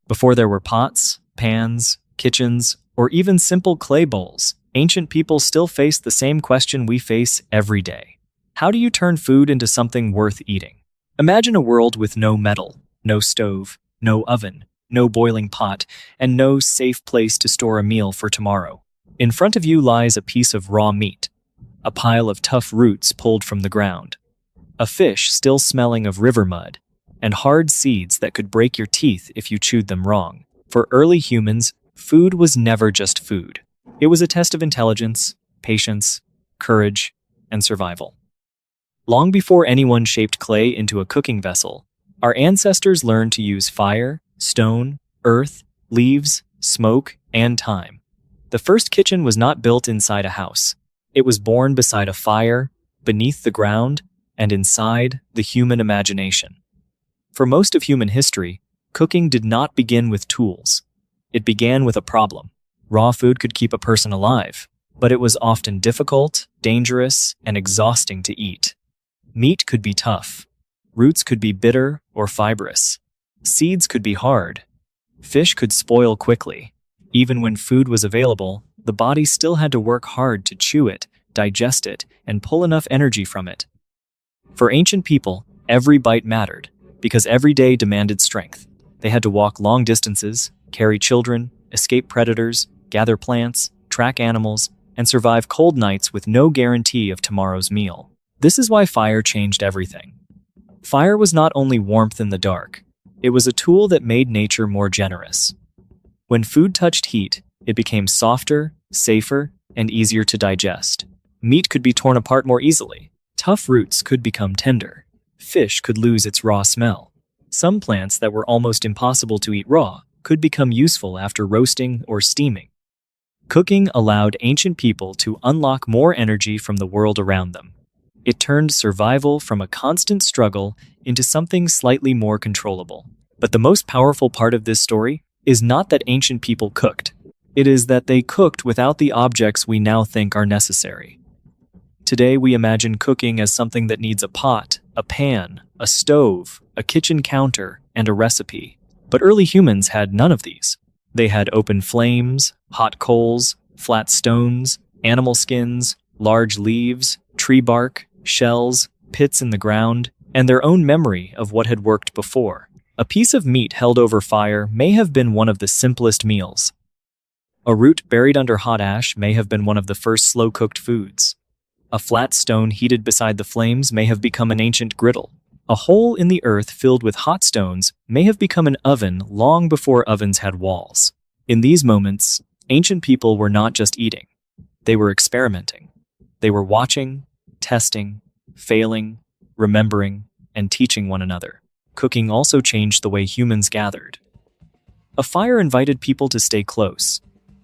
Before there were pots, pans, kitchens, or even simple clay bowls, ancient people still faced the same question we face every day. How do you turn food into something worth eating? Imagine a world with no metal, no stove, no oven, no boiling pot, and no safe place to store a meal for tomorrow. In front of you lies a piece of raw meat, a pile of tough roots pulled from the ground, a fish still smelling of river mud, and hard seeds that could break your teeth if you chewed them wrong. For early humans, food was never just food. It was a test of intelligence, patience, courage, and survival. Long before anyone shaped clay into a cooking vessel, our ancestors learned to use fire, stone, earth, leaves, smoke, and time. The first kitchen was not built inside a house. It was born beside a fire, beneath the ground, and inside the human imagination. For most of human history, cooking did not begin with tools. It began with a problem. Raw food could keep a person alive, but it was often difficult, dangerous, and exhausting to eat. Meat could be tough. Roots could be bitter or fibrous. Seeds could be hard. Fish could spoil quickly. Even when food was available, the body still had to work hard to chew it, digest it, and pull enough energy from it. For ancient people, every bite mattered, because every day demanded strength. They had to walk long distances, carry children, escape predators, gather plants, track animals, and survive cold nights with no guarantee of tomorrow's meal. This is why fire changed everything. Fire was not only warmth in the dark, it was a tool that made nature more generous. When food touched heat, it became softer, safer, and easier to digest. Meat could be torn apart more easily. Tough roots could become tender. Fish could lose its raw smell. Some plants that were almost impossible to eat raw could become useful after roasting or steaming. Cooking allowed ancient people to unlock more energy from the world around them. It turned survival from a constant struggle into something slightly more controllable. But the most powerful part of this story is not that ancient people cooked. It is that they cooked without the objects we now think are necessary. Today we imagine cooking as something that needs a pot, a pan, a stove, a kitchen counter, and a recipe. But early humans had none of these. They had open flames, hot coals, flat stones, animal skins, large leaves, tree bark, shells, pits in the ground, and their own memory of what had worked before. A piece of meat held over fire may have been one of the simplest meals. A root buried under hot ash may have been one of the first slow-cooked foods. A flat stone heated beside the flames may have become an ancient griddle. A hole in the earth filled with hot stones may have become an oven long before ovens had walls. In these moments, ancient people were not just eating. They were experimenting. They were watching, testing, failing, remembering, and teaching one another. Cooking also changed the way humans gathered. A fire invited people to stay close.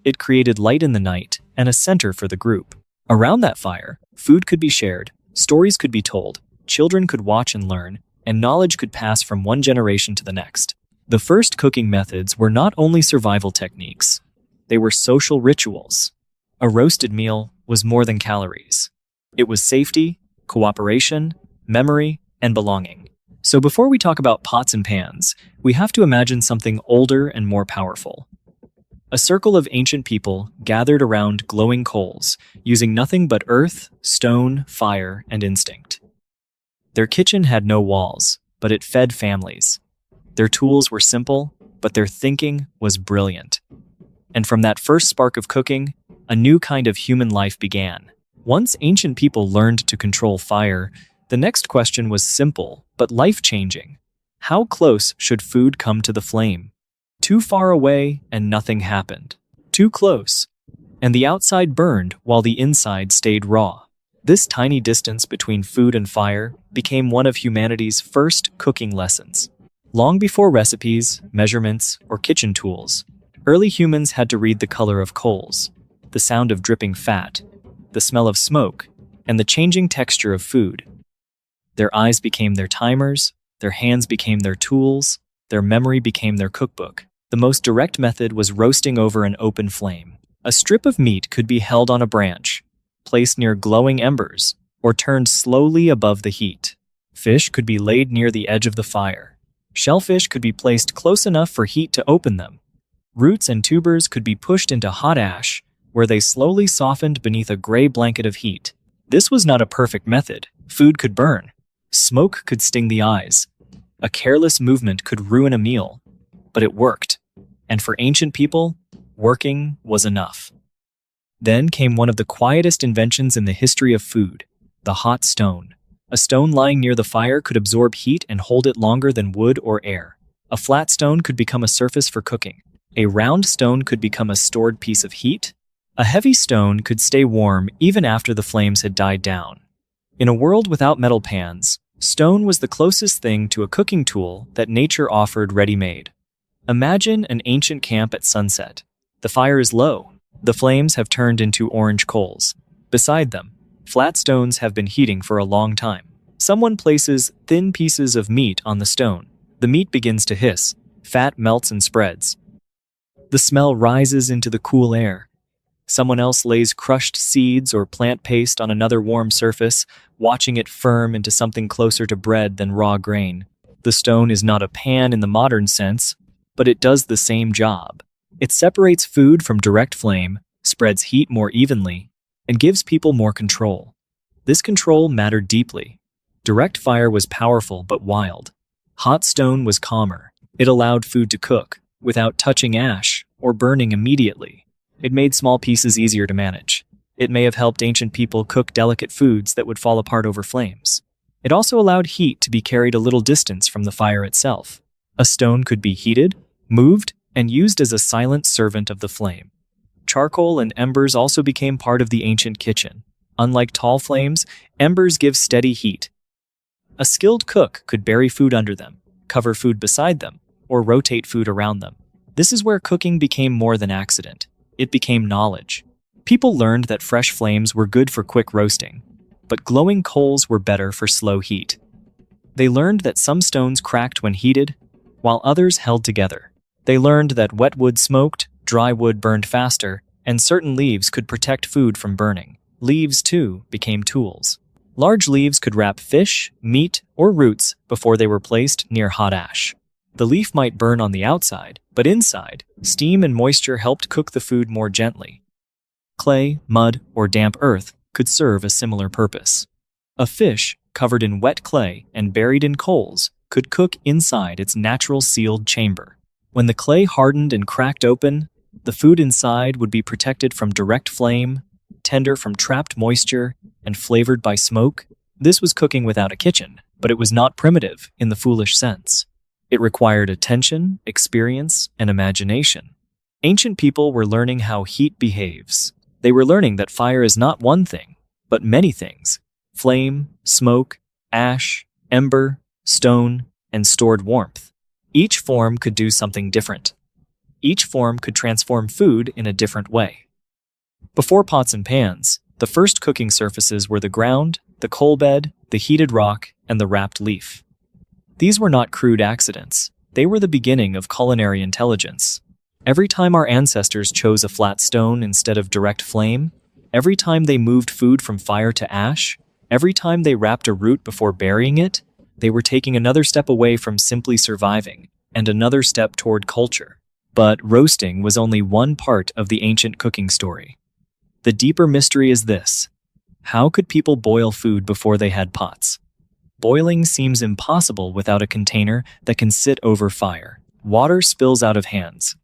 It created light in the night and a center for the group. Around that fire, food could be shared, stories could be told, children could watch and learn, and knowledge could pass from one generation to the next. The first cooking methods were not only survival techniques, they were social rituals. A roasted meal was more than calories. It was safety, cooperation, memory, and belonging. So before we talk about pots and pans, we have to imagine something older and more powerful. A circle of ancient people gathered around glowing coals, using nothing but earth, stone, fire, and instinct. Their kitchen had no walls, but it fed families. Their tools were simple, but their thinking was brilliant. And from that first spark of cooking, a new kind of human life began. Once ancient people learned to control fire, the next question was simple, but life-changing. How close should food come to the flame? Too far away and nothing happened. Too close, and the outside burned while the inside stayed raw. This tiny distance between food and fire became one of humanity's first cooking lessons. Long before recipes, measurements, or kitchen tools, early humans had to read the color of coals, the sound of dripping fat, the smell of smoke, and the changing texture of food. Their eyes became their timers, their hands became their tools, their memory became their cookbook. The most direct method was roasting over an open flame. A strip of meat could be held on a branch, placed near glowing embers, or turned slowly above the heat. Fish could be laid near the edge of the fire. Shellfish could be placed close enough for heat to open them. Roots and tubers could be pushed into hot ash, where they slowly softened beneath a gray blanket of heat. This was not a perfect method. Food could burn. Smoke could sting the eyes. A careless movement could ruin a meal. But it worked. And for ancient people, working was enough. Then came one of the quietest inventions in the history of food, the hot stone. A stone lying near the fire could absorb heat and hold it longer than wood or air. A flat stone could become a surface for cooking. A round stone could become a stored piece of heat. A heavy stone could stay warm even after the flames had died down. In a world without metal pans, stone was the closest thing to a cooking tool that nature offered ready-made. Imagine an ancient camp at sunset. The fire is low. The flames have turned into orange coals. Beside them, flat stones have been heating for a long time. Someone places thin pieces of meat on the stone. The meat begins to hiss. Fat melts and spreads. The smell rises into the cool air. Someone else lays crushed seeds or plant paste on another warm surface, watching it firm into something closer to bread than raw grain. The stone is not a pan in the modern sense, but it does the same job. It separates food from direct flame, spreads heat more evenly, and gives people more control. This control mattered deeply. Direct fire was powerful but wild. Hot stone was calmer. It allowed food to cook without touching ash or burning immediately. It made small pieces easier to manage. It may have helped ancient people cook delicate foods that would fall apart over flames. It also allowed heat to be carried a little distance from the fire itself. A stone could be heated, moved, and used as a silent servant of the flame. Charcoal and embers also became part of the ancient kitchen. Unlike tall flames, embers give steady heat. A skilled cook could bury food under them, cover food beside them, or rotate food around them. This is where cooking became more than accident. It became knowledge. People learned that fresh flames were good for quick roasting, but glowing coals were better for slow heat. They learned that some stones cracked when heated, while others held together. They learned that wet wood smoked, dry wood burned faster, and certain leaves could protect food from burning. Leaves, too, became tools. Large leaves could wrap fish, meat, or roots before they were placed near hot ash. The leaf might burn on the outside, but inside, steam and moisture helped cook the food more gently. Clay, mud, or damp earth could serve a similar purpose. A fish, covered in wet clay and buried in coals, could cook inside its natural sealed chamber. When the clay hardened and cracked open, the food inside would be protected from direct flame, tender from trapped moisture, and flavored by smoke. This was cooking without a kitchen, but it was not primitive in the foolish sense. It required attention, experience, and imagination. Ancient people were learning how heat behaves. They were learning that fire is not one thing, but many things. Flame, smoke, ash, ember, stone, and stored warmth. Each form could do something different. Each form could transform food in a different way. Before pots and pans, the first cooking surfaces were the ground, the coal bed, the heated rock, and the wrapped leaf. These were not crude accidents. They were the beginning of culinary intelligence. Every time our ancestors chose a flat stone instead of direct flame, every time they moved food from fire to ash, every time they wrapped a root before burying it, they were taking another step away from simply surviving, and another step toward culture. But roasting was only one part of the ancient cooking story. The deeper mystery is this: how could people boil food before they had pots? Boiling seems impossible without a container that can sit over fire. Water spills out of hands.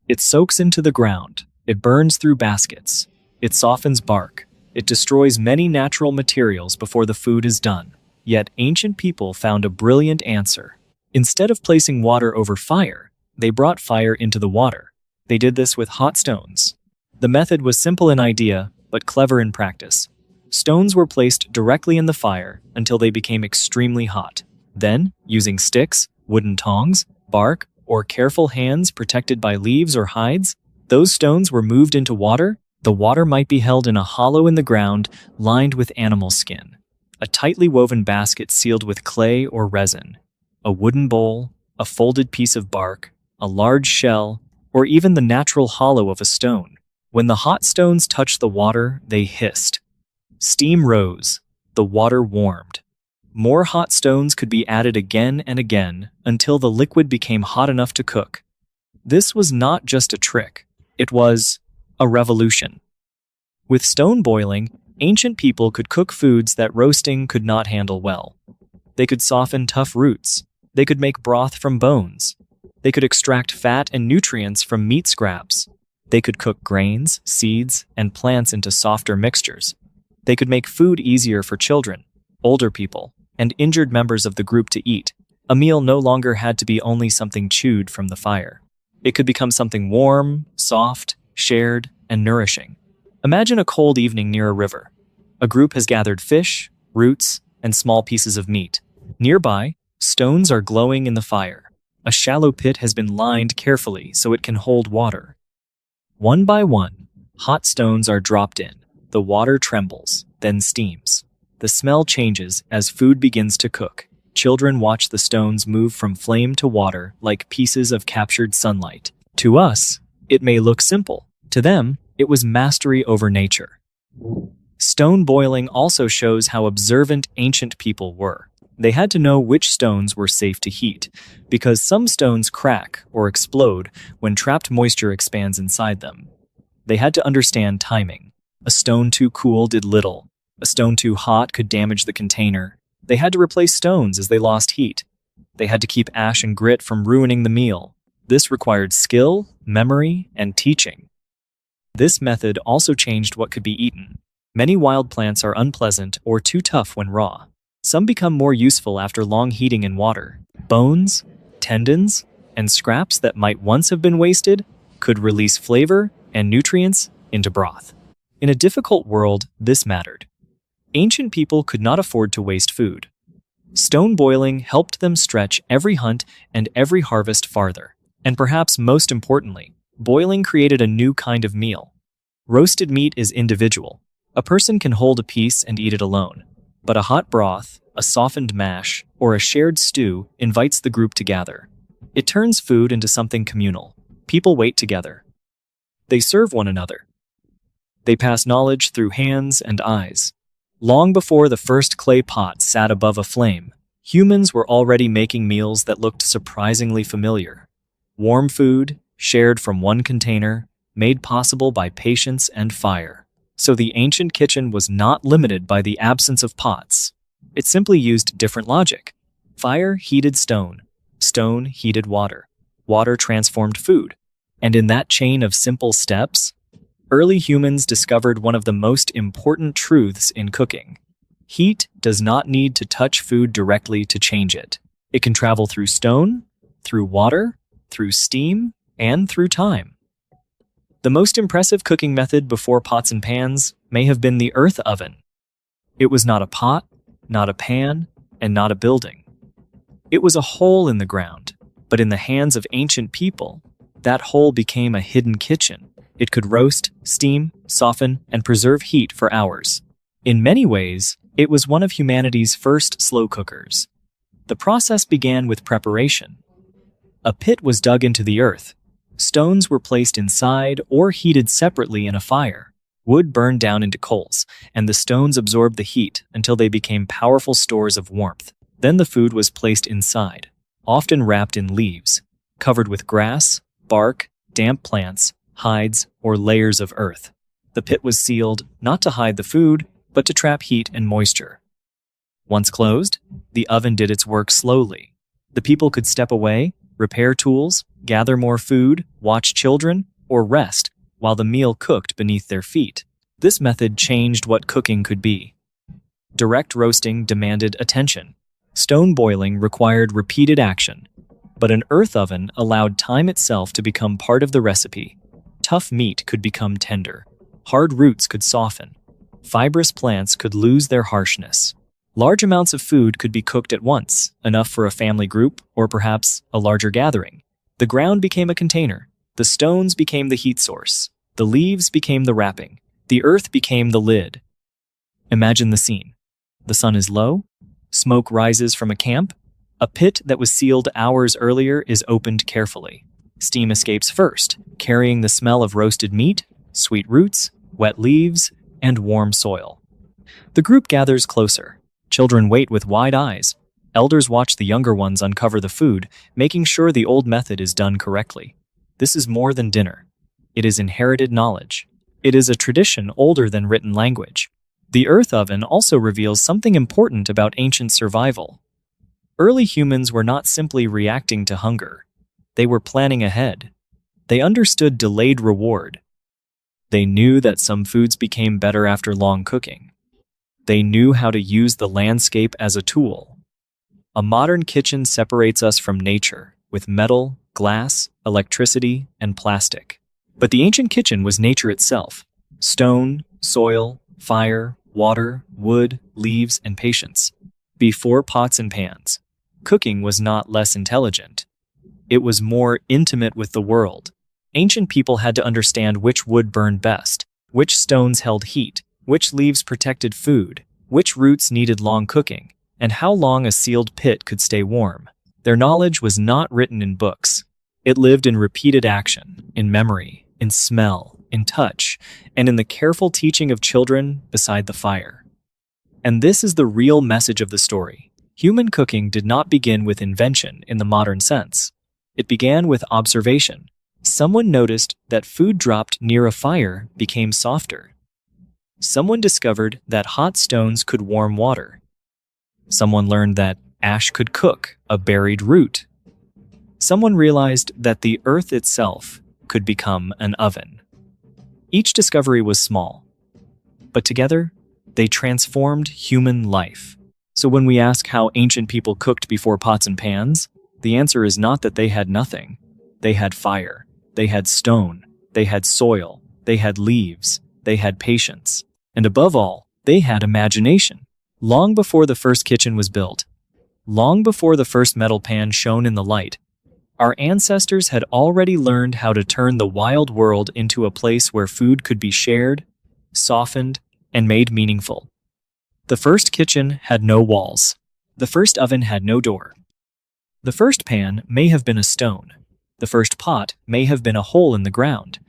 It soaks into the ground. It burns through baskets. It softens bark. It destroys many natural materials before the food is done. Yet ancient people found a brilliant answer. Instead of placing water over fire, they brought fire into the water. They did this with hot stones. The method was simple in idea, but clever in practice. Stones were placed directly in the fire until they became extremely hot. Then, using sticks, wooden tongs, bark, or careful hands protected by leaves or hides, those stones were moved into water. The water might be held in a hollow in the ground lined with animal skin, a tightly woven basket sealed with clay or resin, a wooden bowl, a folded piece of bark, a large shell, or even the natural hollow of a stone. When the hot stones touched the water, they hissed. Steam rose. The water warmed. More hot stones could be added again and again until the liquid became hot enough to cook. This was not just a trick, it was a revolution. With stone boiling, ancient people could cook foods that roasting could not handle well. They could soften tough roots. They could make broth from bones. They could extract fat and nutrients from meat scraps. They could cook grains, seeds, and plants into softer mixtures. They could make food easier for children, older people, and injured members of the group to eat. A meal no longer had to be only something chewed from the fire. It could become something warm, soft, shared, and nourishing. Imagine a cold evening near a river. A group has gathered fish, roots, and small pieces of meat. Nearby, stones are glowing in the fire. A shallow pit has been lined carefully so it can hold water. One by one, hot stones are dropped in. The water trembles, then steams. The smell changes as food begins to cook. Children watch the stones move from flame to water like pieces of captured sunlight. To us, it may look simple. To them, it was mastery over nature. Stone boiling also shows how observant ancient people were. They had to know which stones were safe to heat, because some stones crack or explode when trapped moisture expands inside them. They had to understand timing. A stone too cool did little. A stone too hot could damage the container. They had to replace stones as they lost heat. They had to keep ash and grit from ruining the meal. This required skill, memory, and teaching. This method also changed what could be eaten. Many wild plants are unpleasant or too tough when raw. Some become more useful after long heating in water. Bones, tendons, and scraps that might once have been wasted could release flavor and nutrients into broth. In a difficult world, this mattered. Ancient people could not afford to waste food. Stone boiling helped them stretch every hunt and every harvest farther. And perhaps most importantly, boiling created a new kind of meal. Roasted meat is individual. A person can hold a piece and eat it alone. But a hot broth, a softened mash, or a shared stew invites the group to gather. It turns food into something communal. People wait together. They serve one another. They pass knowledge through hands and eyes. Long before the first clay pot sat above a flame, humans were already making meals that looked surprisingly familiar. Warm food, shared from one container, made possible by patience and fire. So the ancient kitchen was not limited by the absence of pots. It simply used different logic. Fire heated stone. Stone heated water. Water transformed food. And in that chain of simple steps, early humans discovered one of the most important truths in cooking. Heat does not need to touch food directly to change it. It can travel through stone, through water, through steam, and through time. The most impressive cooking method before pots and pans may have been the earth oven. It was not a pot, not a pan, and not a building. It was a hole in the ground, but in the hands of ancient people, that hole became a hidden kitchen. It could roast, steam, soften, and preserve heat for hours. In many ways, it was one of humanity's first slow cookers. The process began with preparation. A pit was dug into the earth. Stones were placed inside or heated separately in a fire. Wood burned down into coals, and the stones absorbed the heat until they became powerful stores of warmth. Then the food was placed inside, often wrapped in leaves, covered with grass, bark, damp plants, hides, or layers of earth. The pit was sealed, not to hide the food, but to trap heat and moisture. Once closed, the oven did its work slowly. The people could step away, repair tools, gather more food, watch children, or rest while the meal cooked beneath their feet. This method changed what cooking could be. Direct roasting demanded attention. Stone boiling required repeated action. But an earth oven allowed time itself to become part of the recipe. Tough meat could become tender. Hard roots could soften. Fibrous plants could lose their harshness. Large amounts of food could be cooked at once, enough for a family group or perhaps a larger gathering. The ground became a container. The stones became the heat source. The leaves became the wrapping. The earth became the lid. Imagine the scene. The sun is low. Smoke rises from a camp. A pit that was sealed hours earlier is opened carefully. Steam escapes first, carrying the smell of roasted meat, sweet roots, wet leaves, and warm soil. The group gathers closer. Children wait with wide eyes. Elders watch the younger ones uncover the food, making sure the old method is done correctly. This is more than dinner. It is inherited knowledge. It is a tradition older than written language. The earth oven also reveals something important about ancient survival. Early humans were not simply reacting to hunger. They were planning ahead. They understood delayed reward. They knew that some foods became better after long cooking. They knew how to use the landscape as a tool. A modern kitchen separates us from nature with metal, glass, electricity, and plastic. But the ancient kitchen was nature itself. Stone, soil, fire, water, wood, leaves, and patience. Before pots and pans, cooking was not less intelligent. It was more intimate with the world. Ancient people had to understand which wood burned best, which stones held heat, which leaves protected food, which roots needed long cooking, and how long a sealed pit could stay warm. Their knowledge was not written in books. It lived in repeated action, in memory, in smell, in touch, and in the careful teaching of children beside the fire. And this is the real message of the story. Human cooking did not begin with invention in the modern sense. It began with observation. Someone noticed that food dropped near a fire became softer. Someone discovered that hot stones could warm water. Someone learned that ash could cook a buried root. Someone realized that the earth itself could become an oven. Each discovery was small, but together, they transformed human life. So when we ask how ancient people cooked before pots and pans, the answer is not that they had nothing. They had fire, they had stone, they had soil, they had leaves, they had patience, and above all, they had imagination. Long before the first kitchen was built, long before the first metal pan shone in the light, our ancestors had already learned how to turn the wild world into a place where food could be shared, softened, and made meaningful. The first kitchen had no walls. The first oven had no door. The first pan may have been a stone. The first pot may have been a hole in the ground.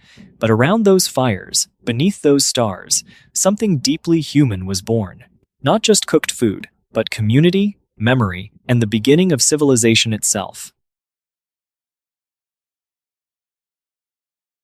But around those fires, beneath those stars, something deeply human was born. Not just cooked food, but community, memory, and the beginning of civilization itself.